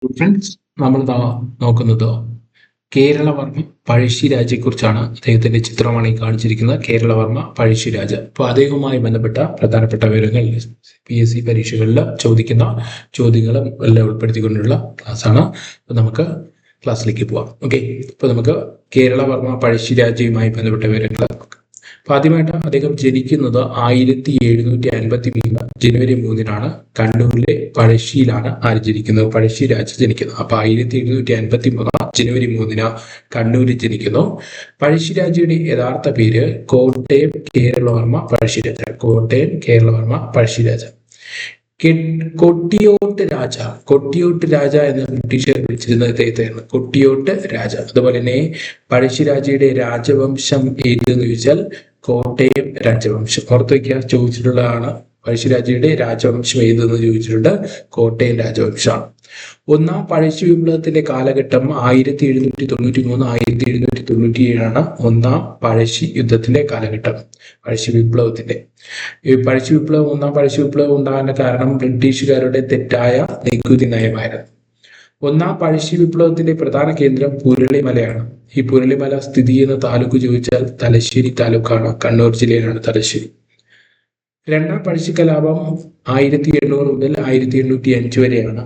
Friends, നമ്മളിതാ നോക്കുന്നത് കേരളവർമ്മ പഴശ്ശിരാജയെക്കുറിച്ചാണ്. അദ്ദേഹത്തിന്റെ ചിത്രമാണ് ഈ കാണിച്ചിരിക്കുന്നത്. കേരളവർമ്മ പഴശ്ശിരാജ. അപ്പോൾ അദ്ദേഹവുമായി ബന്ധപ്പെട്ട പ്രധാനപ്പെട്ട വിവരങ്ങൾ PSC പരീക്ഷകളിൽ ചോദിക്കുന്ന ചോദ്യങ്ങളും എല്ലാം ഉൾപ്പെടുത്തിക്കൊണ്ടുള്ള ക്ലാസ്സാണ്. അപ്പോൾ നമുക്ക് ക്ലാസ്സിലേക്ക് പോവാം. ഓക്കെ, അപ്പോൾ നമുക്ക് കേരളവർമ്മ പഴശ്ശിരാജയുമായി ബന്ധപ്പെട്ട വിവരങ്ങൾ നോക്കാം. അപ്പൊ ആദ്യമായിട്ട് അദ്ദേഹം ജനിക്കുന്നത് 1753 ജനുവരി 3-നാണ്. കണ്ണൂരിലെ പഴശ്ശിയിലാണ് ആര് ജനിക്കുന്നത്? പഴശ്ശിരാജ ജനിക്കുന്നത്. അപ്പൊ 1753 ജനുവരി 3-ന് കണ്ണൂരിൽ ജനിക്കുന്നു. പഴശ്ശിരാജയുടെ യഥാർത്ഥ പേര് കോട്ടയം കേരളവർമ്മ പഴശ്ശിരാജ. കോട്ടയം കേരളവർമ്മ പഴശ്ശിരാജ. കൊട്ടിയോട്ട് രാജ. കൊട്ടിയോട്ട് രാജ എന്ന് ബ്രിട്ടീഷുകാർ വിളിച്ചിരുന്നത് ഇദ്ദേഹത്തെയാണ്, കൊട്ടിയോട്ട് രാജ. അതുപോലെ തന്നെ പഴശ്ശിരാജയുടെ രാജവംശം ഏതെന്ന് ചോദിച്ചാൽ കോട്ടയം രാജവംശം. ഓർത്തു വയ്ക്കുക, ചോദിച്ചിട്ടുള്ളതാണ്. പഴശ്ശിരാജയുടെ രാജവംശം ഏതെന്ന് ചോദിച്ചിട്ടുണ്ട്, കോട്ടയം രാജവംശമാണ്. ഒന്നാം പഴശ്ശി വിപ്ലവത്തിന്റെ കാലഘട്ടം 1793 1797 ഒന്നാം പഴശ്ശി യുദ്ധത്തിന്റെ കാലഘട്ടം. പഴശ്ശി വിപ്ലവത്തിന്റെ ഒന്നാം പഴശ്ശി വിപ്ലവം ഉണ്ടാകാൻ കാരണം ബ്രിട്ടീഷുകാരുടെ തെറ്റായ നികുതി നയമായിരുന്നു. ഒന്നാം പഴശ്ശി വിപ്ലവത്തിന്റെ പ്രധാന കേന്ദ്രം പുരളിമലയാണ്. ഈ പുരളിമല സ്ഥിതി ചെയ്യുന്ന താലൂക്ക് ചോദിച്ചാൽ തലശ്ശേരി താലൂക്കാണ്. കണ്ണൂർ ജില്ലയിലാണ് തലശ്ശേരി. രണ്ടാം പഴശ്ശി കലാപം 1800 മുതൽ 1805 വരെയാണ്.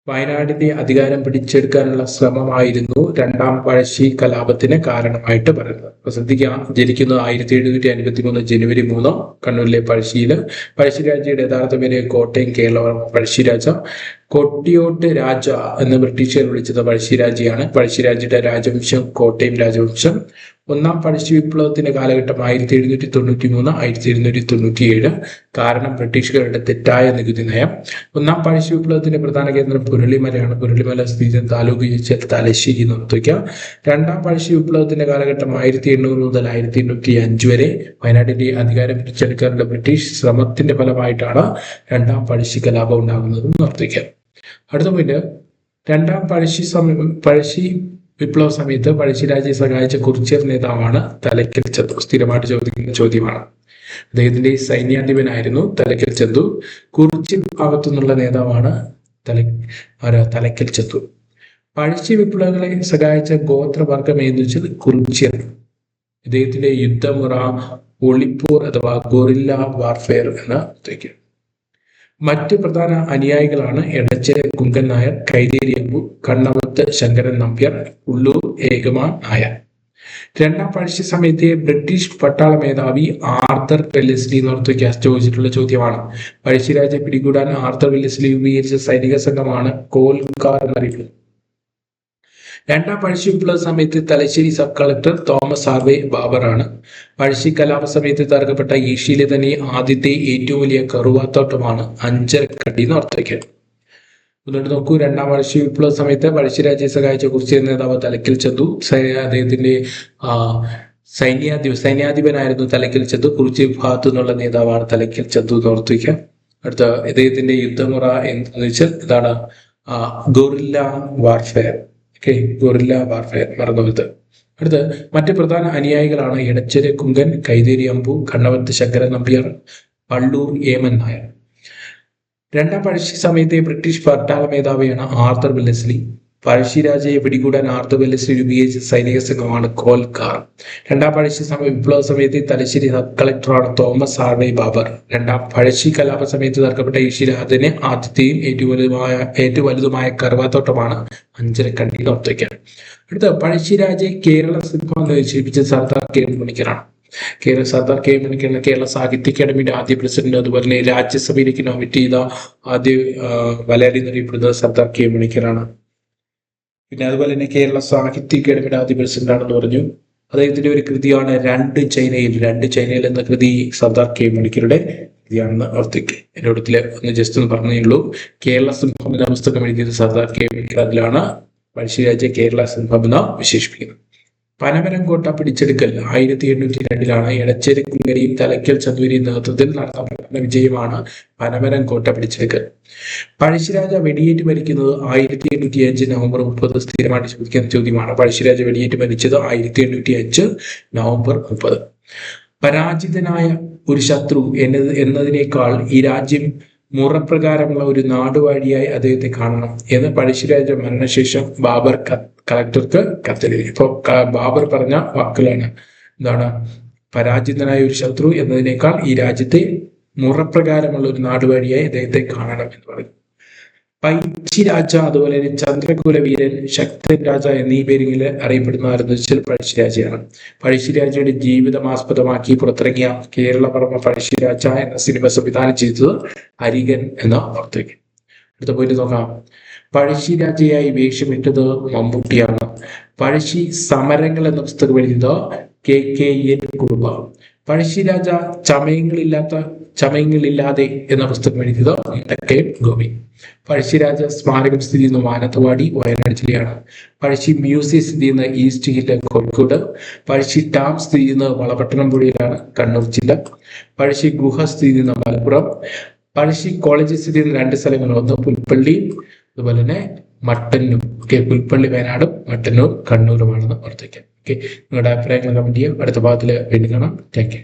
വയനാടിന്റെ അധികാരം പിടിച്ചെടുക്കാനുള്ള ശ്രമമായിരുന്നു രണ്ടാം പഴശ്ശി കലാപത്തിന് കാരണമായിട്ട് പറയുന്നത്. അപ്പൊ ശ്രദ്ധിക്കുക, ജനിക്കുന്നത് 1753 ജനുവരി 3 കണ്ണൂരിലെ പഴശ്ശിയില്. പഴശ്ശിരാജയുടെ യഥാർത്ഥ പേര് കോട്ടയം കേരളവർമ്മ പഴശ്ശിരാജ. കൊട്ടിയോട്ട് രാജ എന്ന് ബ്രിട്ടീഷുകാർ വിളിച്ചത് പഴശ്ശിരാജയാണ്. പഴശ്ശിരാജയുടെ രാജവംശം കോട്ടയം രാജവംശം. ഒന്നാം പഴശ്ശി വിപ്ലവത്തിന്റെ കാലഘട്ടം 1793 1797. കാരണം ബ്രിട്ടീഷുകാരുടെ തെറ്റായ നികുതി നയം. ഒന്നാം പഴശ്ശി വിപ്ലവത്തിന്റെ പ്രധാന കേന്ദ്രം പുരളിമലയാണ്. പുരളിമല സ്ഥിതി താലൂക്ക് ചോദിച്ചാൽ തലശ്ശേരി എന്ന് ഓർത്തുവയ്ക്കുക. രണ്ടാം പഴശ്ശി വിപ്ലവത്തിന്റെ കാലഘട്ടം 1800 മുതൽ 1805 വരെ. വയനാടിന്റെ അധികാരം പിടിച്ചെടുക്കാനുള്ള ബ്രിട്ടീഷ് ശ്രമത്തിന്റെ ഫലമായിട്ടാണ് രണ്ടാം പഴശ്ശി കലാപം ഉണ്ടാകുന്നത് എന്ന് ഓർത്തുവയ്ക്കുക. അടുത്ത പോയിന്റ്, രണ്ടാം പഴശ്ശി വിപ്ലവ സമയത്ത് പഴശ്ശിരാജയെ സഹായിച്ച കുറിച്യർ നേതാവാണ് തലയ്ക്കൽ ചന്തു. സ്ഥിരമായിട്ട് ചോദിക്കുന്ന ചോദ്യമാണ്. അദ്ദേഹത്തിന്റെ സൈന്യാധിപനായിരുന്നു തലയ്ക്കൽ ചന്തു. കുറിച്യ വിഭാഗത്തു നിന്നുള്ള നേതാവാണ് തലയ്ക്കൽ ചന്തു. പഴശ്ശി വിപ്ലവങ്ങളെ സഹായിച്ച ഗോത്രവർഗം എന്ന് വെച്ചാൽ കുറിച്യർ. ഇദ്ദേഹത്തിന്റെ യുദ്ധമുറ ഒളിപ്പോർ അഥവാ ഗൊറില്ല വാർഫെയർ എന്ന് ഉദ്ദേശിക്കും. മറ്റ് പ്രധാന അനുയായികളാണ് എടച്ചര കുങ്കൻ നായർ, കൈതേരി അമ്പു, കണ്ണവത്ത് ശങ്കരൻ നമ്പ്യാർ, ഉള്ളൂർ ഏകമാൻ നായർ. രണ്ടാം പഴശ്ശി സമയത്തെ ബ്രിട്ടീഷ് പട്ടാള മേധാവി ആർതർ വെല്ലസ്ലി എന്ന് ചോദിച്ചിട്ടുള്ള ചോദ്യമാണ്. പഴശ്ശിരാജയെ പിടികൂടാൻ ആർതർ വെല്ലസ്ലി ഉപയോഗിച്ച സൈനിക സംഘമാണ് കോൽക്കാർ എന്നറിയപ്പെടുന്നത്. രണ്ടാം പഴശ്ശി വിപ്ലവ സമയത്ത് Thalassery sub collector Thomas Harvey ബാബറാണ്. പഴശ്ശി കലാപ സമയത്ത് തകർക്കപ്പെട്ട ഏഷ്യയിലെ തന്നെ ആദ്യത്തെ ഏറ്റവും വലിയ കറുവാത്തോട്ടമാണ് അഞ്ചരക്കണ്ടി എന്ന് ഓർത്തുവയ്ക്കുക. എന്നിട്ട് നോക്കൂ, രണ്ടാം പഴശ്ശി വിപ്ലവ സമയത്ത് പഴശ്ശിരാജയെ സഹായിച്ച കുറിച്യർ നേതാവ് തലയ്ക്കൽ ചന്തു. അദ്ദേഹത്തിന്റെ സൈന്യാധിപനായിരുന്നു തലയ്ക്കൽ ചന്തു. കുറിച്യ വിഭാഗത്തു നിന്നുള്ള നേതാവാണ് തലയ്ക്കൽ ചന്തു എന്ന് ഓർത്തുവയ്ക്കുക. അടുത്ത ഇദ്ദേഹത്തിന്റെ യുദ്ധമുറ എന്താണെന്ന് വെച്ചാൽ ഇതാണ്, ഗൊറില്ല വാർഫെയർ. ഗൊറില്ല വാർഫെയർ മറന്നുപോയത്. അടുത്ത് മറ്റ് പ്രധാന അനുയായികളാണ് എടച്ചര കുങ്കൻ, കൈതേരി അമ്പു, കണ്ണവത്ത് ശങ്കരൻ നമ്പ്യാർ, പള്ളൂർ ഏമൻ നായർ. രണ്ടാം പഴശ്ശി സമയത്തെ ബ്രിട്ടീഷ് പട്ടാള മേധാവിയാണ് ആർതർ വെല്ലസ്ലി. പഴശ്ശിരാജയെ പിടികൂടാൻ ആർതർ വെല്ലസ്ലി രൂപീകരിച്ച സൈനിക സംഘമാണ് കോൽക്കാർ. രണ്ടാം പഴശ്ശി വിപ്ലവ സമയത്ത് തലശ്ശേരി സബ് കളക്ടറാണ് തോമസ് ആർവേ ബാബർ. രണ്ടാം പഴശ്ശി കലാപ സമയത്ത് തകർക്കപ്പെട്ട ഏഷ്യയിലെ ആദ്യത്തെയും ഏറ്റവും വലുതുമായ കറുവാത്തോട്ടമാണ് അഞ്ചരക്കണ്ടി ഓർത്തുവയ്ക്കാൻ. അടുത്ത പഴശ്ശിരാജയെ കേരള സിംഹം എന്ന് വിശേഷിപ്പിച്ച സർദാർ കെ മണിക്കറാണ്. സർദാർ കെ മണിക്കറാണ് കേരള സാഹിത്യ അക്കാദമിയുടെ ആദ്യ പ്രസിഡന്റ്. അതുപോലെ തന്നെ രാജ്യസഭയിലേക്ക് നോമിനേറ്റ് ചെയ്ത ആദ്യ മലയാളി എന്നറിയപ്പെടുന്നത് സർദാർ കെ മണിക്കറാണ്. പിന്നെ അതുപോലെ തന്നെ കേരള സാഹിത്യ അക്കാദമിയുടെ ആദ്യ പ്രസിഡന്റ് ആണെന്ന് പറഞ്ഞു. അദ്ദേഹത്തിന്റെ ഒരു കൃതിയാണ് രണ്ട് ചൈനയിൽ എന്ന കൃതി സർദാർ കെ മണിക്കരുടെ കൃതിയാണെന്ന് ഓർത്തിക്കുക. എന്റെ കൂട്ടത്തില് ഒന്ന് ജസ്റ്റ് ഒന്ന് പറഞ്ഞേ ഉള്ളൂ. കേരള സിംഹം എന്ന പുസ്തകം എഴുതിയത് സർദാർ കെ മണിക്കർ. അതിലാണ് പഴശ്ശിരാജയെ കേരള സിംഹം എന്ന് വിശേഷിപ്പിക്കുന്നത്. പനമരം കോട്ട പിടിച്ചെടുക്കൽ 1802 എടച്ചേരി കുങ്കനെയും തലയ്ക്കൽ ചന്തുവിനെയും നേതൃത്വത്തിൽ നടത്തപ്പെട്ട വിജയമാണ് പനമരം കോട്ട പിടിച്ചെടുക്കൽ. പഴശ്ശിരാജ വെടിയേറ്റ് മരിക്കുന്നത് 1805 നവംബർ 30. സ്ഥിരമായിട്ട് ചോദിക്കുന്ന ചോദ്യമാണ്. പഴശ്ശിരാജ വെടിയേറ്റ് മരിച്ചത് 1805 നവംബർ 30. പരാജിതനായ ഒരു ശത്രു എന്നതിനേക്കാൾ ഈ രാജ്യം മുറപ്രകാരമുള്ള ഒരു നാടുവാഴിയായി അദ്ദേഹത്തെ കാണണം എന്ന് പഴശ്ശിരാജ മരണശേഷം ബാബർ കളക്ടർക്ക് കത്തെഴുതി. ഇപ്പോൾ ബാബർ പറഞ്ഞ വാക്കുകളാണ്. എന്താണ്? പരാജിതനായ ഒരു ശത്രു എന്നതിനേക്കാൾ ഈ രാജ്യത്തെ മുറപ്രകാരമുള്ള ഒരു നാടുവാഴിയായി അദ്ദേഹത്തെ കാണണം എന്ന് പറയും. പൈച്ചി രാജ, അതുപോലെ തന്നെ ചന്ദ്രകുല വീരൻ, ശക്തൻ രാജ എന്നീ പേരിൽ അറിയപ്പെടുന്നതായിരുന്നു പഴശ്ശിരാജയാണ്. പഴശ്ശിരാജയുടെ ജീവിതം ആസ്പദമാക്കി പുറത്തിറങ്ങിയ കേരളവർമ്മ പഴശ്ശിരാജ എന്ന സിനിമ സംവിധാനം ചെയ്തത് ഹരികൻ എന്ന ഭക്തയ്ക്ക്. അടുത്ത പോയിട്ട് നോക്കാം. പഴശ്ശിരാജയായി വേഷമിട്ടത് മമ്മൂട്ടിയാണ്. പഴശ്ശി സമരങ്ങൾ എന്ന പുസ്തകം എഴുതിയത് KKN കുറുമ്പ. പഴശ്ശിരാജ ചമയങ്ങളില്ലാതെ എന്ന പുസ്തകം എഴുതിയത് മുണ്ടക്കയം ഗോപി. പഴശ്ശിരാജ സ്മാരകം സ്ഥിതി ചെയ്യുന്ന മാനന്തവാടി, വയനാട് ജില്ലയാണ്. പഴശ്ശി മ്യൂസിയം സ്ഥിതി ചെയ്യുന്ന east hill, Kozhikode. Pazhassi dam സ്ഥിതി ചെയ്യുന്ന വളപട്ടണം പുഴയിലാണ്, കണ്ണൂർ ജില്ല. പഴശ്ശി ഗുഹ സ്ഥിതി ചെയ്യുന്ന മലപ്പുറം. പഴശ്ശി കോളേജ് സ്ഥിതി ചെയ്യുന്ന 2 സ്ഥലങ്ങൾ, ഒന്ന് പുൽപ്പള്ളി, അതുപോലെ തന്നെ മട്ടന്നൂർ. പുൽപ്പള്ളി വയനാടും മട്ടന്നൂർ കണ്ണൂരുമാണെന്ന് ഓർത്തേക്കാം. നിങ്ങളുടെ അഭിപ്രായങ്ങൾ കമന്റ് ചെയ്യാം. അടുത്ത ഭാഗത്തിൽ വീണ്ടും കാണാം. Thank you.